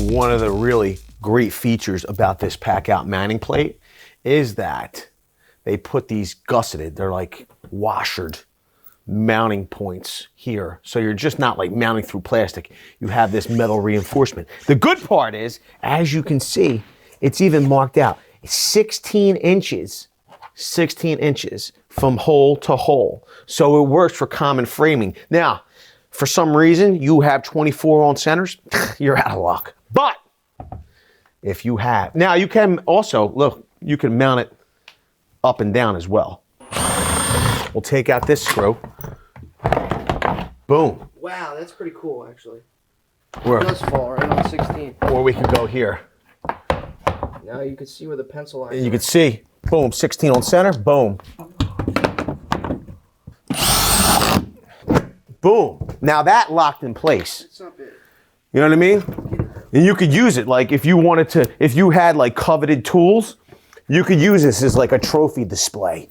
One of the really great features about this PACKOUT mounting plate is that they put these gusseted, they're like washered mounting points here. So you're just not like mounting through plastic. You have this metal reinforcement. The good part is, as you can see, it's even marked out. It's 16 inches from hole to hole. So it works for common framing. Now, for some reason, you have 24 on centers, you're out of luck. But if you have, now you can also, look, you can mount it up and down as well. We'll take out this screw. Boom. Wow, that's pretty cool, actually. Where? It does fall right on 16. Or we can go here. Now you can see where the pencil line is. And you can see, boom, 16 on center, boom. Boom. Now that locked in place. It's not big. You know what I mean? And you could use it like if you wanted to, if you had like coveted tools, you could use this as like a trophy display.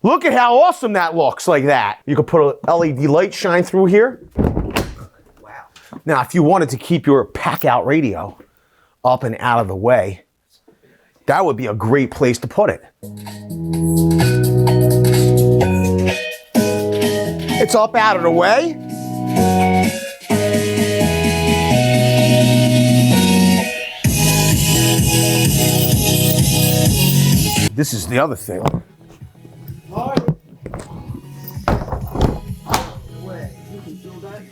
Look at how awesome that looks like that. You could put a LED light shine through here. Wow. Now, if you wanted to keep your PACKOUT radio up and out of the way, that would be a great place to put it. It's up out of the way. This is the other thing.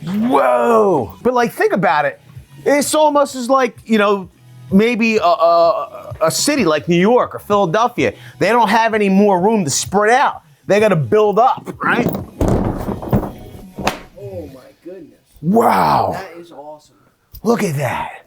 Whoa! But like, think about it. It's almost as like, you know, maybe a city like New York or Philadelphia. They don't have any more room to spread out. They got to build up, right? Oh my goodness. Wow! That is awesome. Look at that.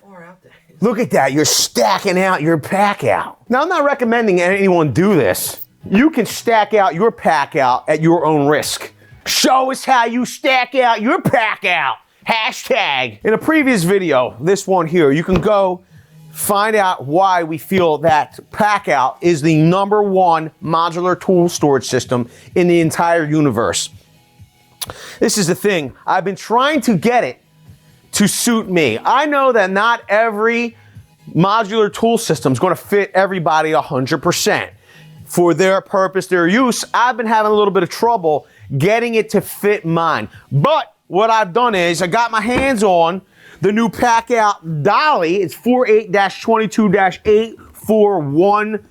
Far out there. Look at that. You're stacking out your PACKOUT. Now, I'm not recommending anyone do this. You can stack out your PACKOUT at your own risk. Show us how you stack out your PACKOUT. Hashtag. In a previous video, this one here, you can go find out why we feel that PACKOUT is the #1 modular tool storage system in the entire universe. This is the thing. I've been trying to get it to suit me. I know that not every modular tool system is going to fit everybody 100%. For their purpose, their use, I've been having a little bit of trouble getting it to fit mine. But what I've done is I got my hands on the new PACKOUT Dolly. It's 48-22-841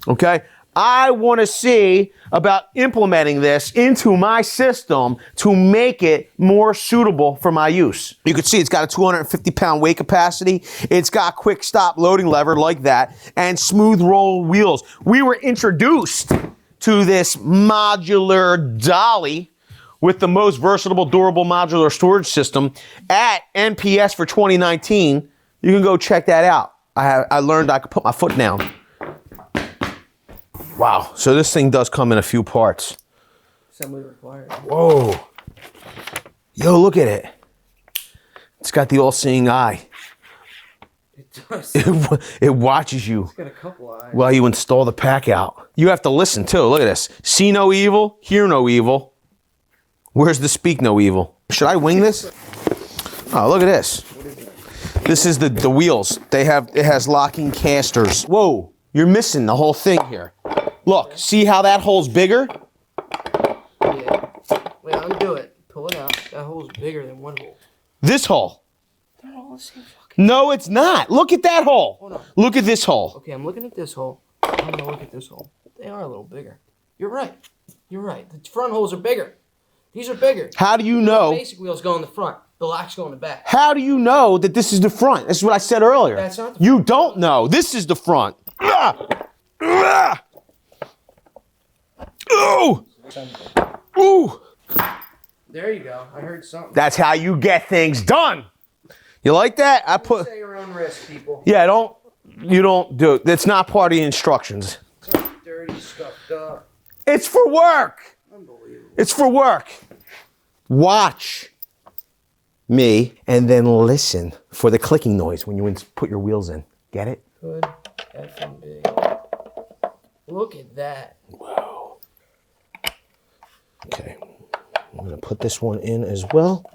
Okay? I want to see about implementing this into my system to make it more suitable for my use. You can see it's got a 250-pound weight capacity. It's got quick stop loading lever like that and smooth roll wheels. We were introduced to this modular Dolly with the most versatile, durable modular storage system at NPS for 2019. You can go check that out. I learned I could put my foot down. Wow, so this thing does come in a few parts. Assembly required. Whoa. Yo, look at it. It's got the all-seeing eye. It does. It watches you It's got a couple eyes. while you install the PACKOUT. You have to listen too. Look at this. See no evil, hear no evil. Where's the speak no evil? Should I wing this? Oh, look at this. What is that? This is the wheels. It has locking casters. Whoa, you're missing the whole thing here. Look, see how that hole's bigger? Yeah. Wait, undo it. Pull it out. That hole's bigger than one hole. This hole. They're all the same fucking. No, it's not. Look at that hole. Hold on. Look at this hole. Okay, I'm looking at this hole. I'm gonna look at this hole. They are a little bigger. You're right. You're right. The front holes are bigger. These are bigger. How do you The know? basic wheels go in the front. The locks go in the back. How do you know that this is the front? This is what I said earlier. That's not the You don't know. This is the front. Ooh! Ooh! There you go. I heard something. That's how you get things done. You like that? I put. Say your own risk, people. Yeah, you don't do it. That's not part of the instructions. Dirty, stuffed up. It's for work. Unbelievable. It's for work. Watch. me, and then listen for the clicking noise when you put your wheels in. Get it? Good F&B. Look at that. Whoa. Okay. I'm going to put this one in as well.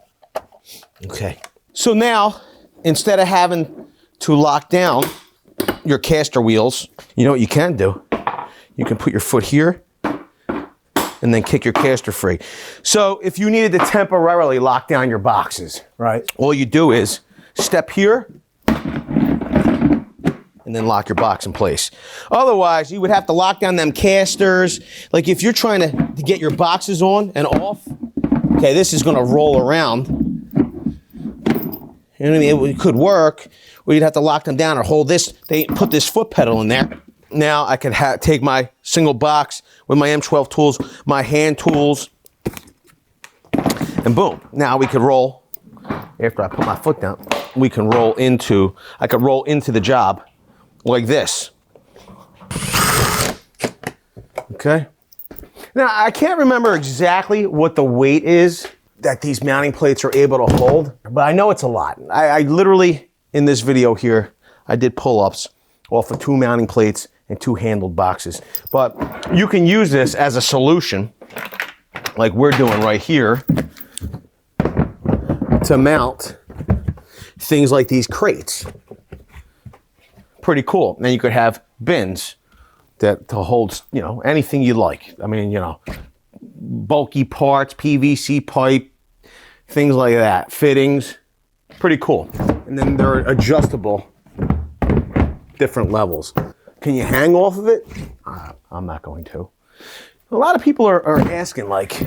Okay. So now, instead of having to lock down your caster wheels, you know what you can do? You can put your foot here and then kick your caster free. So if you needed to temporarily lock down your boxes, right? All you do is step here and then lock your box in place. Otherwise, you would have to lock down them casters. Like if you're trying to get your boxes on and off, okay, this is gonna roll around. You know what I mean? It could work, or you'd have to lock them down or hold this, they put this foot pedal in there. Now I could take my single box with my M12 tools, my hand tools, and boom. Now we could roll, after I put my foot down, I could roll into the job like this. Okay? Now I can't remember exactly what the weight is that these mounting plates are able to hold, but I know it's a lot. I literally, in this video here, I did pull-ups off of 2 mounting plates and 2 handled boxes. But you can use this as a solution, like we're doing right here, to mount things like these crates. Pretty cool. And you could have bins to hold, you know, anything you like. I mean, you know, bulky parts, PVC pipe, things like that, fittings. Pretty cool. And then they're adjustable, different levels. Can you hang off of it? I'm not going to. A lot of people are asking, like,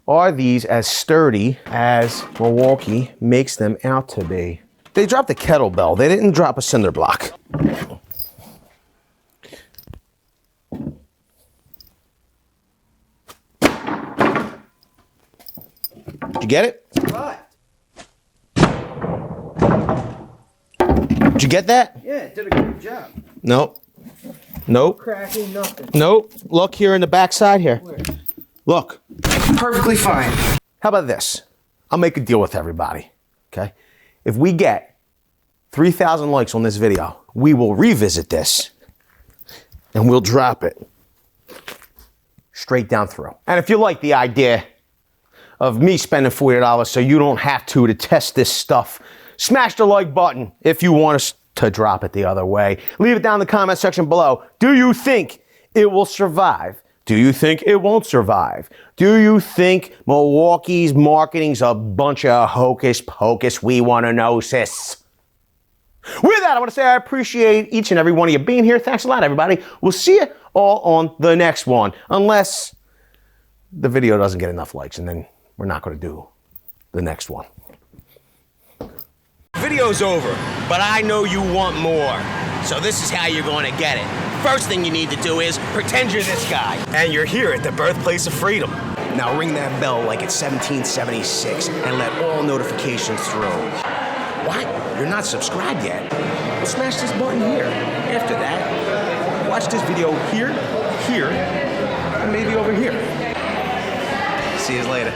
are these as sturdy as Milwaukee makes them out to be? They dropped a kettlebell. They didn't drop a cinder block. Did you get it? What? Did you get that? Yeah, it did a good job. Nope. Nope. Cracking nothing. Nope. Look here in the back side here. Where? Look. Perfectly fine. How about this? I'll make a deal with everybody, okay? If we get 3,000 likes on this video, we will revisit this and we'll drop it straight down through. And if you like the idea of me spending $40 so you don't have to test this stuff, smash the like button if you want us to drop it the other way. Leave it down in the comment section below. Do you think it will survive? Do you think it won't survive? Do you think Milwaukee's marketing's a bunch of hocus pocus? We want to know, sis. With that, I want to say I appreciate each and every one of you being here. Thanks a lot, everybody. We'll see you all on the next one, unless the video doesn't get enough likes, and then we're not going to do the next one. Video's over, but I know you want more. So this is how you're going to get it. First thing you need to do is pretend you're this guy. And you're here at the birthplace of freedom. Now ring that bell like it's 1776 and let all notifications through. What? You're not subscribed yet? Well, smash this button here. After that, watch this video here, and maybe over here. See you later.